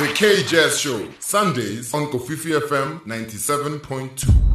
The K-Jazz Show, Sundays on Kofifi FM 97.2.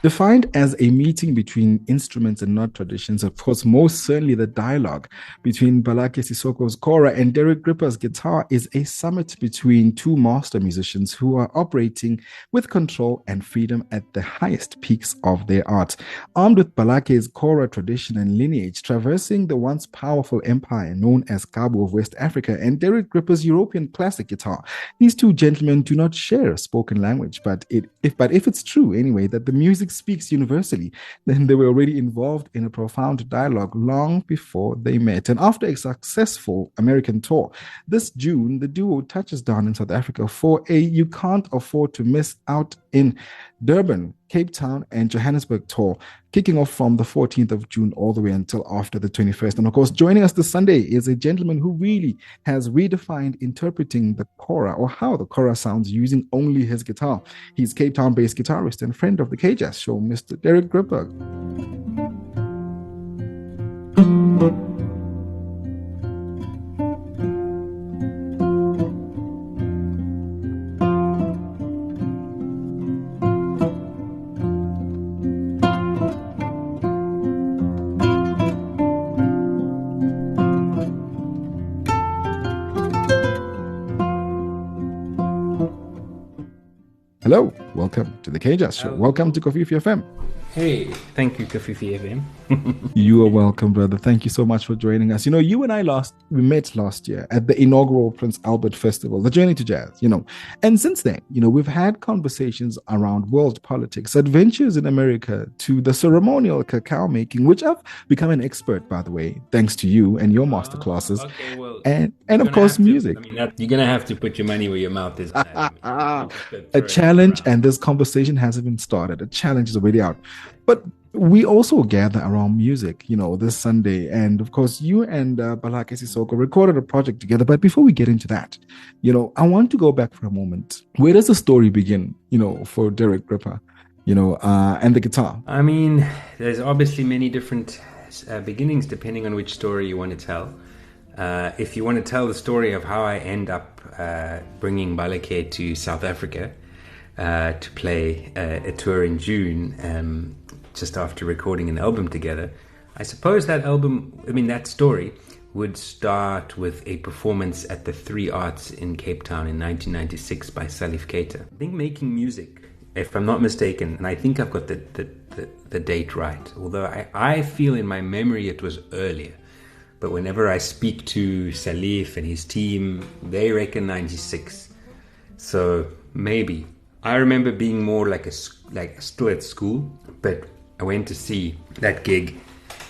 Defined as a meeting between instruments and not traditions, of course, most certainly the dialogue between Ballaké Sissoko's Kora and Derek Gripper's guitar is a summit between two master musicians who are operating with control and freedom at the highest peaks of their art. Armed with Ballaké's Kora tradition and lineage, traversing the once powerful empire known as Kaabu of West Africa, and Derek Gripper's European classic guitar, these two gentlemen do not share a spoken language, but if it's true anyway that the music speaks universally, then they were already involved in a profound dialogue long before they met. And after a successful American tour, this June, the duo touches down in South Africa for a You Can't Afford to Miss Out in Durban, Cape Town, and Johannesburg tour, kicking off from the 14th of June all the way until after the 21st. And of course, joining us this Sunday is a gentleman who really has redefined interpreting the Kora, or how the Kora sounds, using only his guitar. He's Cape Town-based guitarist and friend of the K-Jazz Show, Mr. Derek Gripper. Hello, welcome to the K-Jazz Show. Welcome to Kofifi FM. Hey, thank you, Kofifi FM. You are welcome, brother. Thank you so much for joining us. You know, you and I we met last year at the inaugural Prince Albert Festival, the Journey to Jazz, And since then, we've had conversations around world politics, adventures in America, to the ceremonial cacao making, which I've become an expert, by the way, thanks to you and your masterclasses. Okay, well, and of course, music. You're going to have to put your money where your mouth is. A challenge, and this conversation hasn't even started. A challenge is already out. But we also gather around music, this Sunday. And of course, you and Ballaké Sissoko recorded a project together. But before we get into that, I want to go back for a moment. Where does the story begin, for Derek Gripper, and the guitar? I mean, there's obviously many different beginnings depending on which story you want to tell. If you want to tell the story of how I end up bringing Ballaké to South Africa to play a tour in June, just after recording an album together, I suppose that story would start with a performance at the Three Arts in Cape Town in 1996 by Salif Keita. I think making music, if I'm not mistaken, and I think I've got the date right, although I feel in my memory it was earlier. But whenever I speak to Salif and his team, they reckon 96. So maybe. I remember being more like still at school, but I went to see that gig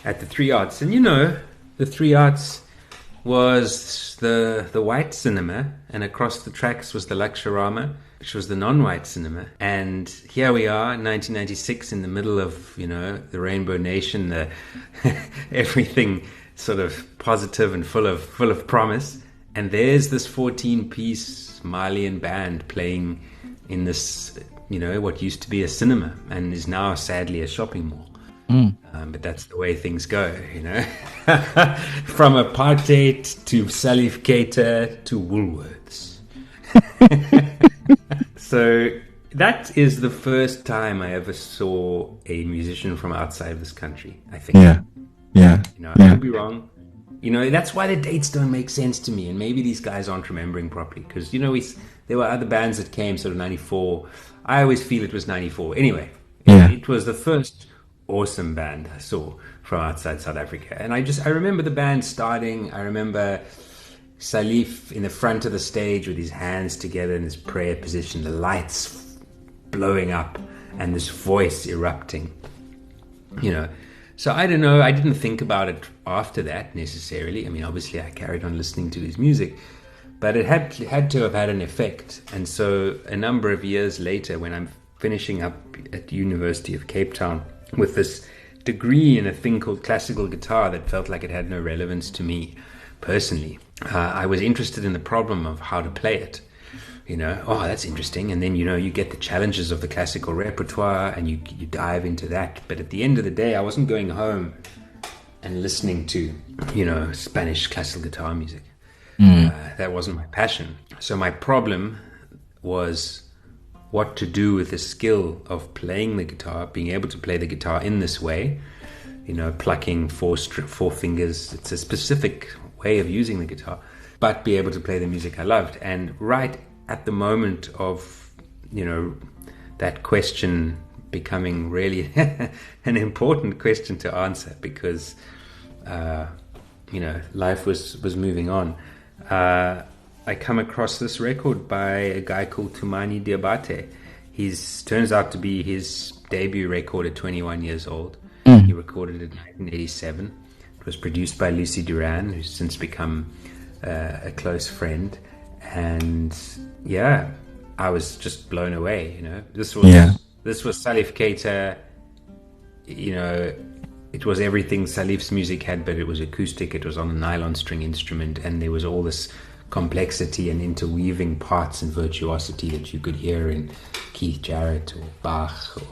at the Three Arts. And the Three Arts was the white cinema, and across the tracks was the Luxorama, which was the non-white cinema. And here we are in 1996 in the middle of, the Rainbow Nation, the everything sort of positive and full of promise. And there's this 14-piece Malian band playing in this, what used to be a cinema and is now sadly a shopping mall. But that's the way things go, From apartheid to Salif Keita to Woolworths. So that is the first time I ever saw a musician from outside of this country, I think. Yeah. I could be wrong. That's why the dates don't make sense to me. And maybe these guys aren't remembering properly. Because, there were other bands that came sort of 94. I always feel it was 94. Anyway, it was the first awesome band I saw from outside South Africa. And I remember the band starting. I remember Salif in the front of the stage with his hands together in this prayer position, the lights blowing up and this voice erupting, So I don't know, I didn't think about it after that necessarily. I mean, obviously I carried on listening to his music, but it had to have had an effect. And so a number of years later, when I'm finishing up at the University of Cape Town with this degree in a thing called classical guitar that felt like it had no relevance to me personally, I was interested in the problem of how to play it. That's interesting. And then, you get the challenges of the classical repertoire and you dive into that. But at the end of the day, I wasn't going home and listening to, Spanish classical guitar music. That wasn't my passion. So my problem was what to do with the skill of playing the guitar, being able to play the guitar in this way, plucking four fingers. It's a specific way of using the guitar, but be able to play the music I loved. And right at the moment of, that question becoming really an important question to answer, because, life was moving on. I come across this record by a guy called Tumani Diabate. Turns out to be his debut record at 21 years old. He recorded it in 1987. It was produced by Lucy Duran, who's since become a close friend. And I was just blown away. This was Salif Keita. It was everything Salif's music had, but it was acoustic. It was on a nylon string instrument, and there was all this complexity and interweaving parts and virtuosity that you could hear in Keith Jarrett or Bach, or.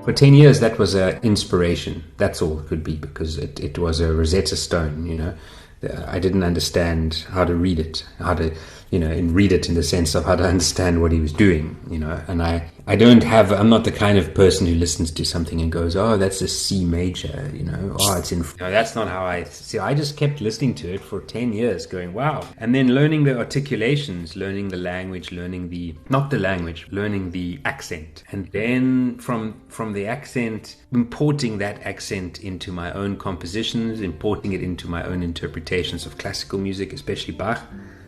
For 10 years, that was an inspiration. That's all it could be, because it was a Rosetta Stone, I didn't understand how to read it, and read it in the sense of how to understand what he was doing, and I'm not the kind of person who listens to something and goes, oh, that's a C major, it's in, that's not how I see. I just kept listening to it for 10 years going, wow. And then learning the articulations, learning the language, learning the accent. And then from the accent, importing that accent into my own compositions, importing it into my own interpretations of classical music, especially Bach,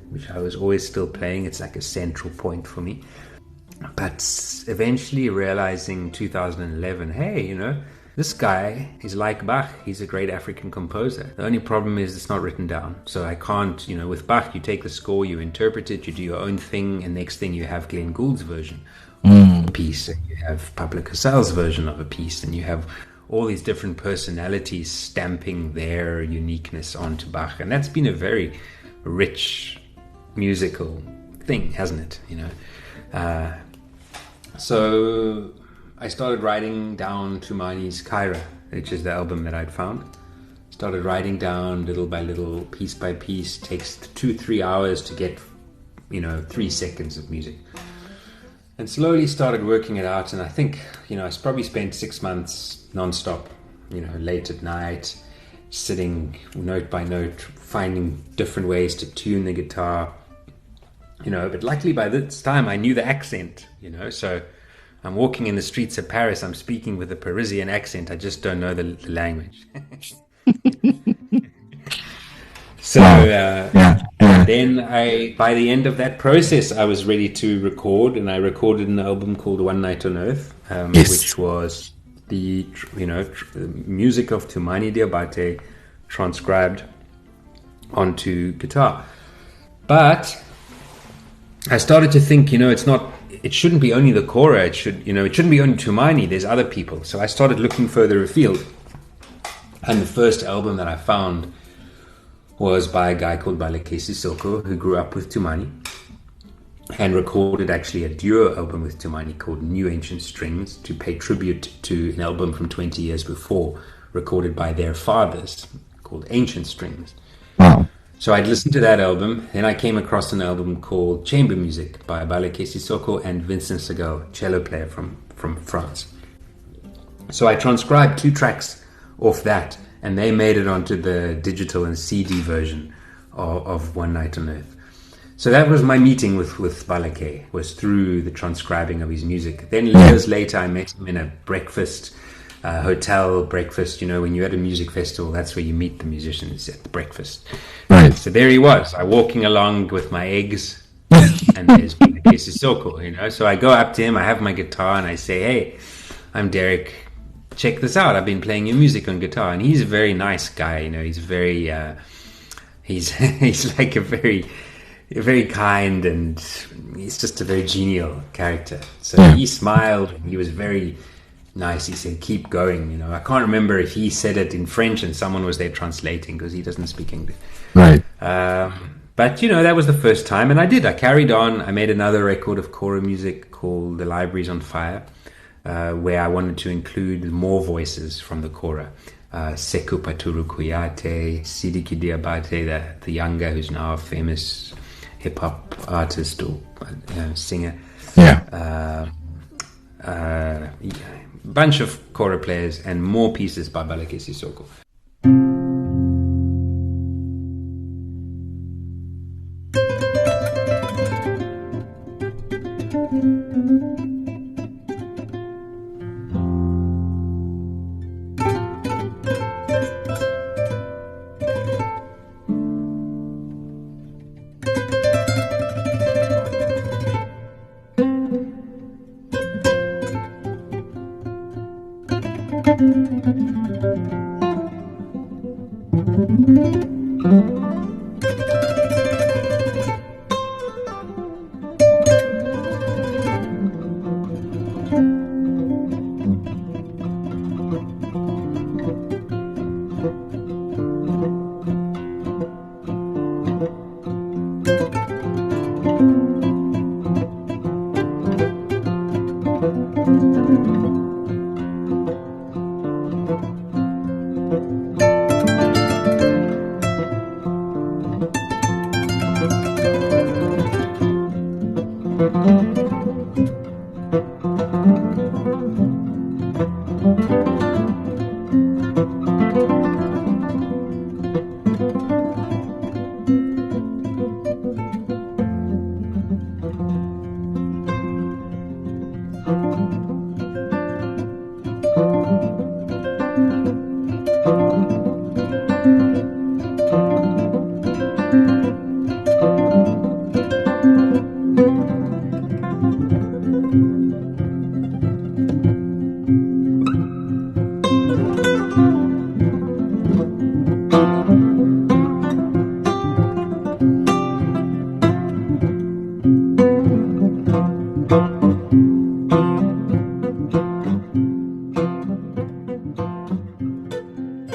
which I was always still playing. It's like a central point for me. But eventually realizing 2011, hey, this guy is like Bach. He's a great African composer. The only problem is it's not written down. So I can't, with Bach, you take the score, you interpret it, you do your own thing, and next thing you have Glenn Gould's version of a piece, and you have Pablo Casal's version of a piece, and you have all these different personalities stamping their uniqueness onto Bach. And that's been a very rich musical thing, hasn't it? You know, so I started writing down Tumani's Kaira, which is the album that I'd found. Started writing down little by little, piece by piece. Takes 2-3 hours to get, 3 seconds of music. And slowly started working it out. And I think, I probably spent 6 months nonstop, late at night, sitting note by note, finding different ways to tune the guitar. But luckily by this time I knew the accent, so I'm walking in the streets of Paris, I'm speaking with a Parisian accent, I just don't know the language. So then by the end of that process, I was ready to record, and I recorded an album called One Night on Earth, which was the music of Tumani Diabate transcribed onto guitar. But I started to think, it shouldn't be only the Kora, it shouldn't be only Tumani, there's other people. So I started looking further afield. And the first album that I found was by a guy called Ballaké Sissoko, who grew up with Tumani and recorded actually a duo album with Tumani called New Ancient Strings to pay tribute to an album from 20 years before recorded by their fathers called Ancient Strings. Wow. So I'd listened to that album, then I came across an album called Chamber Music by Ballaké Sissoko and Vincent Segal, cello player from France. So I transcribed 2 tracks off that, and they made it onto the digital and CD version of One Night on Earth. So that was my meeting with Ballaké, was through the transcribing of his music. Then years later, I met him in a breakfast, hotel breakfast. When you're at a music festival, that's where you meet the musicians, at the breakfast. Right. So there he was, I walking along with my eggs, and there's Ballaké Sissoko, So I go up to him, I have my guitar, and I say, "Hey, I'm Derek. Check this out. I've been playing your music on guitar." And he's a very nice guy, He's very, he's like a very kind, and he's just a very genial character. So he smiled. He was very nice. He said, "Keep going." I can't remember if he said it in French and someone was there translating, because he doesn't speak English. Right. But that was the first time, and I carried on. I made another record of Kora music called The Libraries on Fire, where I wanted to include more voices from the Kora. Sekou Paturu Kuyate, Sidiki Diabate, the younger, who's now a famous hip-hop artist or singer. Bunch of Kora players and more pieces by Ballaké Sissoko.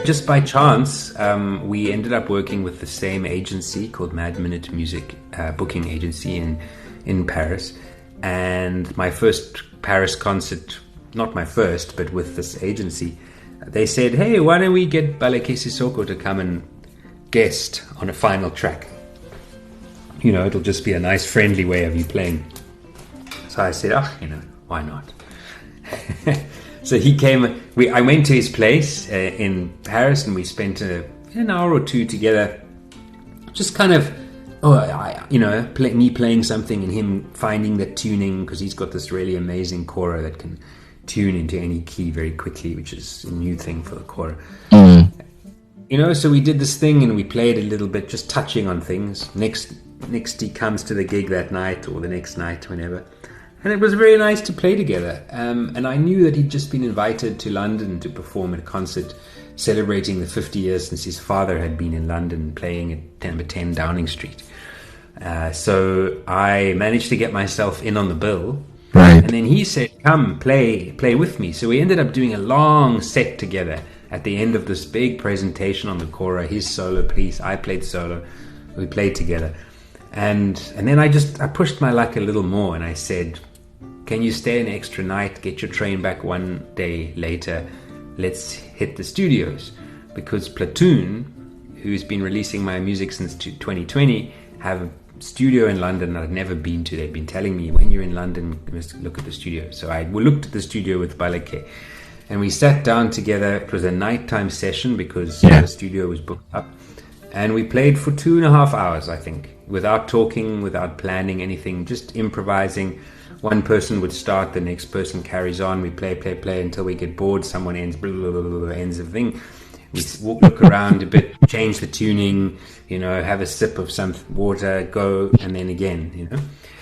just by chance, we ended up working with the same agency called Mad Minute Music, booking agency in Paris. And my first Paris concert, not my first, but with this agency, they said, hey, why don't we get Ballaké Sissoko to come and guest on a final track? You know, it'll just be a nice friendly way of you playing. So I said, why not? So he came, I went to his place in Paris, and we spent an hour or two together, just kind of, me playing something and him finding the tuning, because he's got this really amazing Kora that can tune into any key very quickly, which is a new thing for the Kora. So we did this thing and we played a little bit, just touching on things. Next he comes to the gig that night, or the next night, whenever. And it was very nice to play together. And I knew that he'd just been invited to London to perform at a concert celebrating the 50 years since his father had been in London playing at number 10 Downing Street. So I managed to get myself in on the bill. Right. And then he said, come, play with me. So we ended up doing a long set together at the end of this big presentation on the Kora, his solo piece, I played solo. We played together. And then I pushed my luck a little more, and I said, can you stay an extra night, get your train back one day later, let's hit the studios. Because Platoon, who's been releasing my music since 2020, have a studio in London that I'd never been to. They've been telling me, when you're in London, you must look at the studio. So I looked at the studio with Ballake, and we sat down together. It was a nighttime session because the studio was booked up. And we played for 2.5 hours, I think, without talking, without planning anything, just improvising. One person would start, the next person carries on. We play until we get bored. Someone ends, ends the thing. We look around a bit, change the tuning, have a sip of some water, go, and then again,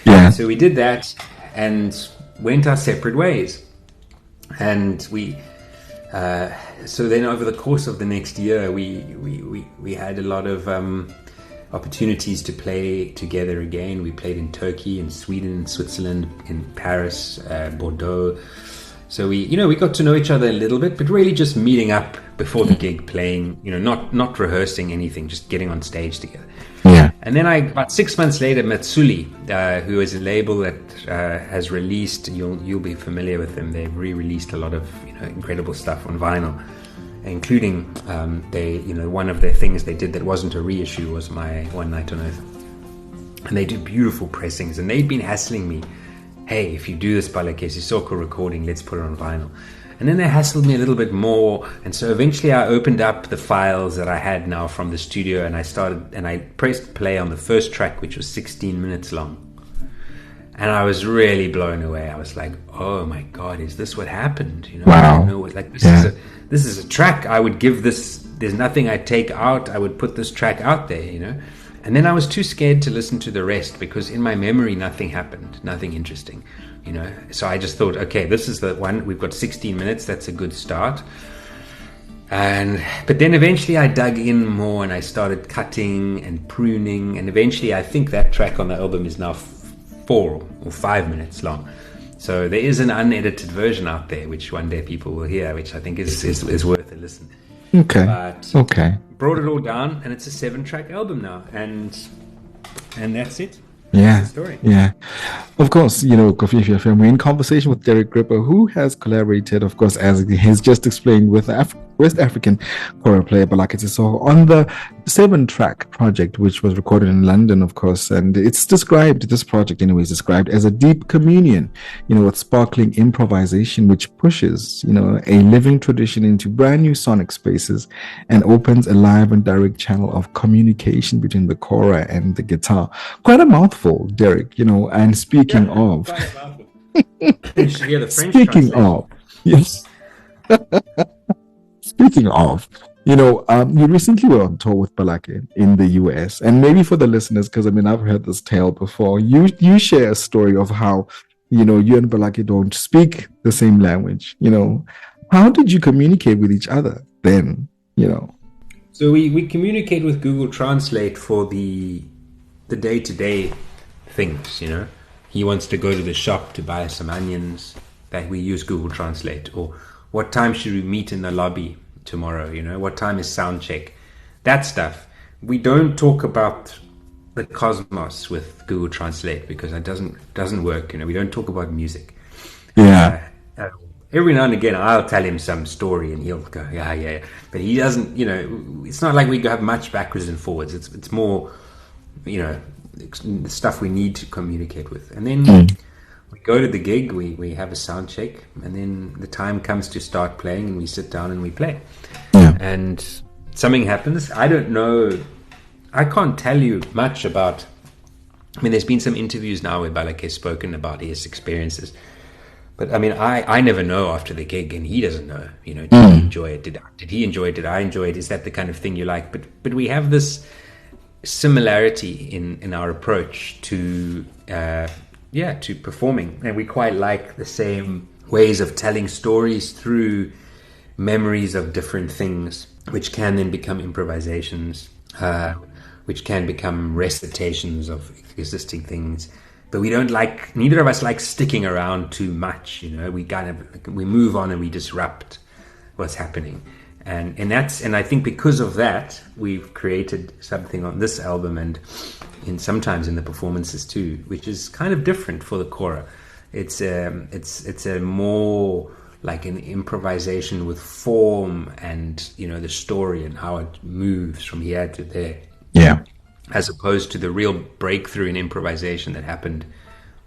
Yeah. So we did that and went our separate ways. And we... so then over the course of the next year, we had a lot of opportunities to play together again. We played in Turkey, in Sweden, in Switzerland, in Paris, Bordeaux. So we got to know each other a little bit, but really just meeting up before the gig, playing, not rehearsing anything, just getting on stage together. Yeah. And then about 6 months later, Matsuli, who is a label that has released, you'll be familiar with them. They've re-released a lot of incredible stuff on vinyl, including one of their things they did that wasn't a reissue was my One Night on Earth, and they do beautiful pressings. And they'd been hassling me, hey, if you do this Ballaké Sissoko recording, let's put it on vinyl. And then they hassled me a little bit more, and so eventually I opened up the files that I had now from the studio, and I pressed play on the first track, which was 16 minutes long. And I was really blown away. I was like, oh my God, is this what happened? Wow. I don't know, like this is a track I would give this, there's nothing I'd take out, I would put this track out there, And then I was too scared to listen to the rest, because in my memory nothing happened, nothing interesting. So I just thought, okay, this is the one. We've got 16 minutes. That's a good start. But then eventually I dug in more and I started cutting and pruning. And eventually I think that track on the album is now 4 or 5 minutes long. So there is an unedited version out there, which one day people will hear, which I think is worth a listen. Okay. But okay. Brought it all down, and it's a 7-track album now. And that's it. Yeah, the story. Yeah. Of course, Kofifi FM, we're in conversation with Derek Gripper, who has collaborated, of course, as he's just explained, with West African Kora player Ballaké Sissoko on the 7-track project, which was recorded in London, of course. And it's described, this project anyway, is described as a deep communion, with sparkling improvisation, which pushes, a living tradition into brand new sonic spaces and opens a live and direct channel of communication between the Kora and the guitar. Quite a mouthful, Derek, and speaking of... Speaking of, yes. Speaking of, you recently were on tour with Ballake in the US, and maybe for the listeners, because I've heard this tale before, you share a story of how, you and Ballake don't speak the same language. How did you communicate with each other then? So we communicate with Google Translate for the day-to-day things. He wants to go to the shop to buy some onions, that we use Google Translate, or what time should we meet in the lobby? tomorrow? You know, what time is sound check? That stuff. We don't talk about the cosmos with Google Translate because it doesn't work. You know, we don't talk about music. Yeah. Every now and again, I'll tell him some story, and he'll go, yeah. But he doesn't. You know, it's not like we have much backwards and forwards. It's more, you know, the stuff we need to communicate with. And then we go to the gig. We have a sound check, and then the time comes to start playing, and we sit down and we play. Yeah. And something happens. I don't know. I can't tell you much about. I mean, there's been some interviews now where Ballaké has spoken about his experiences. But I mean, I never know after the gig, and he doesn't know. You know, did he enjoy it? Did he enjoy it? Did I enjoy it? Is that the kind of thing you like? But we have this similarity in our approach to to performing, and we quite like the same ways of telling stories through memories of different things, which can then become improvisations, which can become recitations of existing things. But neither of us like sticking around too much, you know. We move on and we disrupt what's happening. And I think because of that, we've created something on this album and sometimes in the performances too, which is kind of different for the Kora. It's a more like an improvisation with form and, you know, the story and how it moves from here to there. Yeah. As opposed to the real breakthrough in improvisation that happened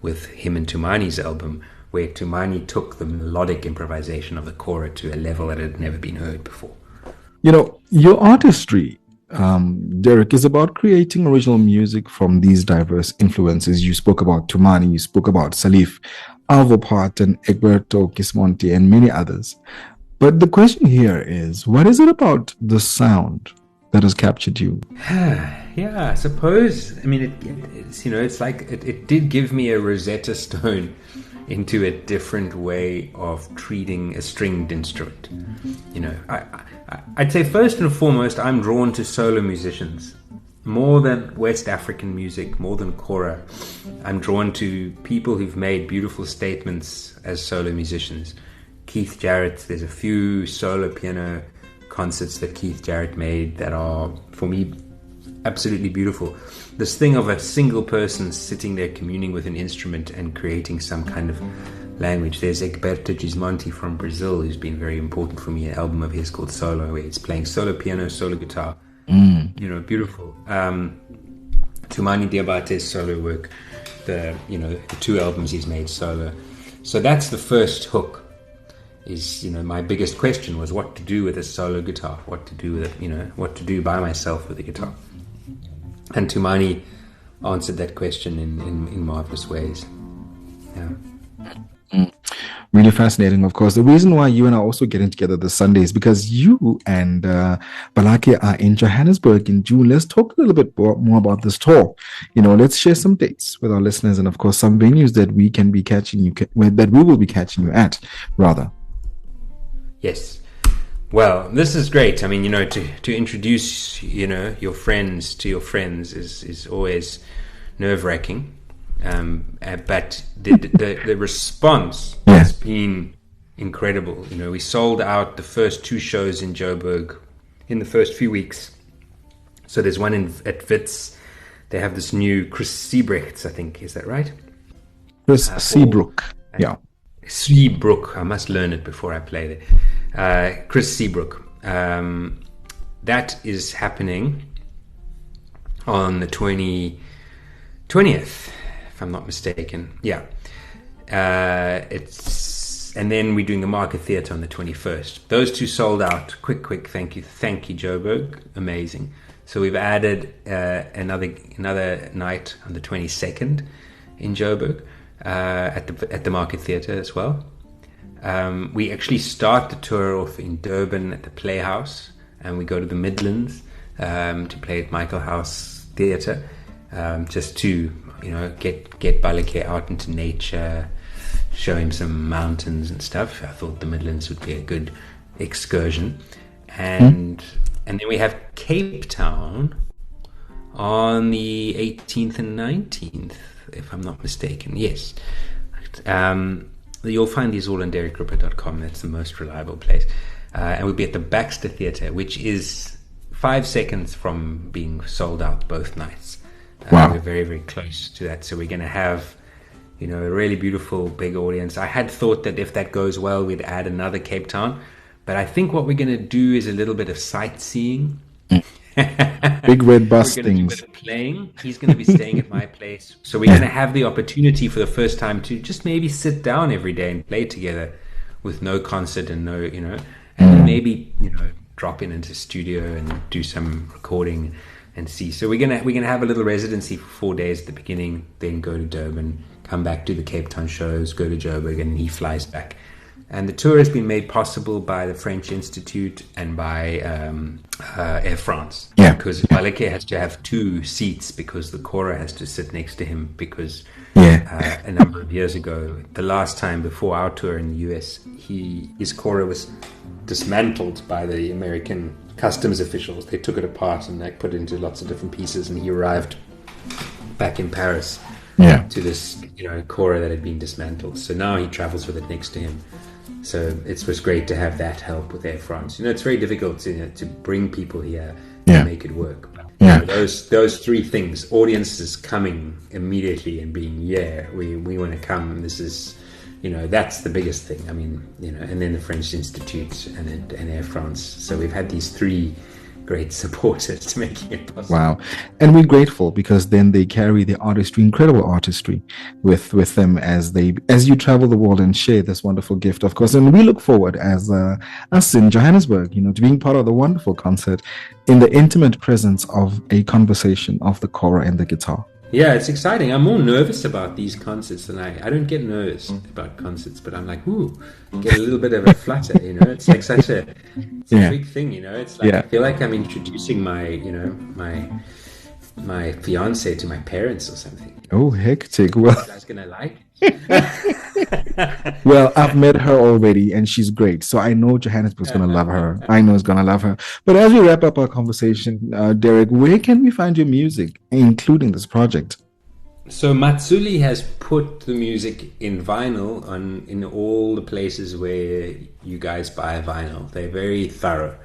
with him and Tumani's album, where Tumani took the melodic improvisation of the Kora to a level that had never been heard before. You know, your artistry, Derek, is about creating original music from these diverse influences. You spoke about Tumani, you spoke about Salif, Alvo Parton, Egberto Gismonti, and many others. But the question here is, what is it about the sound that has captured you? Yeah, I suppose. I mean, it's you know, it's like it did give me a Rosetta Stone into a different way of treating a stringed instrument. You know, I'd say first and foremost, I'm drawn to solo musicians more than West African music, more than Kora. I'm drawn to people who've made beautiful statements as solo musicians. Keith Jarrett, there's a few solo piano concerts that Keith Jarrett made that are, for me, absolutely beautiful. This thing of a single person sitting there communing with an instrument and creating some kind of language. There's Egberto Gismonti from Brazil, who's been very important for me, an album of his called Solo, where he's playing solo piano, solo guitar. You know, beautiful. Tumani Diabate's solo work, the two albums he's made solo. So that's the first hook. Is, you know, my biggest question was what to do with a solo guitar, what to do with it, you know, what to do by myself with a guitar. And Tumani answered that question in marvelous ways. Yeah. Really fascinating, of course. The reason why you and I are also getting together this Sunday is because you and Ballaké are in Johannesburg in June. Let's talk a little bit more about this tour. You know, let's share some dates with our listeners and, of course, some venues that we can be catching you, that we will be catching you at, rather. Yes. Well, this is great. I mean, you know, to introduce, you know, your friends to your friends is always nerve-wracking. But the response has been incredible. You know, we sold out the first two shows in Joburg in the first few weeks. So there's one at Wits. They have this new Chris Siebrechts, I think. Is that right? Chris Seabrook. Yeah. Seabrook. I must learn it before I play there. Chris Seabrook. That is happening on the 20th, if I'm not mistaken. Yeah. And then we're doing the Market Theatre on the 21st. Those two sold out. Quick. Thank you, Joburg. Amazing. So we've added another night on the 22nd in Joburg at the Market Theatre as well. We actually start the tour off in Durban at the Playhouse, and we go to the Midlands to play at Michael House Theatre, just to, you know, get Ballaké out into nature, show him some mountains and stuff. I thought the Midlands would be a good excursion. And then we have Cape Town on the 18th and 19th, if I'm not mistaken. Yes. You'll find these all on DerekRipper.com. That's the most reliable place. And we'll be at the Baxter Theatre, which is 5 seconds from being sold out both nights. Wow. We're very, very close to that. So we're going to have, a really beautiful big audience. I had thought that if that goes well, we'd add another Cape Town. But I think what we're going to do is a little bit of sightseeing. Big red bus We're going to do a things. bit of playing. He's going to be staying at my place. So we're going to have the opportunity for the first time to just maybe sit down every day and play together with no concert and no, and then maybe, drop into studio and do some recording and see. So we're gonna have a little residency for 4 days at the beginning, then go to Durban, come back to the Cape Town shows, go to Joburg, and he flies back. And the tour has been made possible by the French Institute and by Air France. Yeah. Because Ballake has to have 2 seats because the Kora has to sit next to him because a number of years ago, the last time before our tour in the US, his Kora was dismantled by the American customs officials. They took it apart and put it into lots of different pieces, and he arrived back in Paris to this Kora that had been dismantled. So now he travels with it next to him. So it was great to have that help with Air France. It's very difficult to bring people here and make it work. But, those 3 things: audiences coming immediately and being we want to come. This is that's the biggest thing. I mean, and then the French Institute and Air France. So we've had these 3 great supporters to making it possible. Wow. And we're grateful because then they carry the artistry, incredible artistry with them as you travel the world and share this wonderful gift, of course. And we look forward as us in Johannesburg, to being part of the wonderful concert in the intimate presence of a conversation of the Kora and the guitar. Yeah, it's exciting. I'm more nervous about these concerts than I don't get nervous about concerts, but I'm like, get a little bit of a flutter, It's like such a big thing, It's like I feel like I'm introducing my my fiance to my parents or something. Oh, hectic. Well, you guys gonna like? Well, I've met her already and she's great. So I know Johannesburg's going to love her. I know it's going to love her. But as we wrap up our conversation, Derek, where can we find your music, including this project? So Matsuli has put the music in vinyl in all the places where you guys buy vinyl. They're very thorough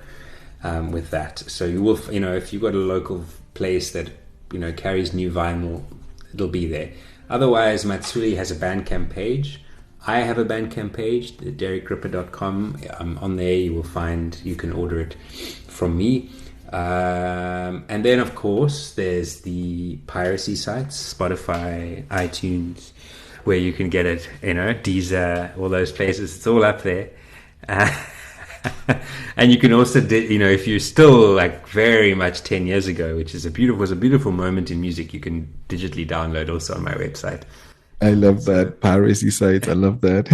with that. So you will, if you've got a local place that, carries new vinyl, it'll be there. Otherwise, Matsuli has a Bandcamp page. I have a Bandcamp page, DerekRipper.com. On there you can order it from me. And then, of course, there's the piracy sites, Spotify, iTunes, where you can get it, Deezer, all those places. It's all up there. And you can also, if you're still very much 10 years ago, which was a beautiful moment in music, you can digitally download also on my website. I love that. Piracy sites. I love that.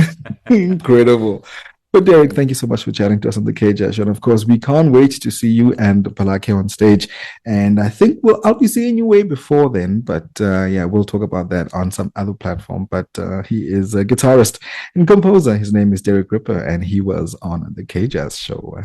Incredible. But Derek, thank you so much for chatting to us on the KJ Show. And of course, we can't wait to see you and Ballaké on stage. And I think I'll be seeing you way before then. But we'll talk about that on some other platform. But he is a guitarist and composer. His name is Derek Ripper, and he was on the KJ Show.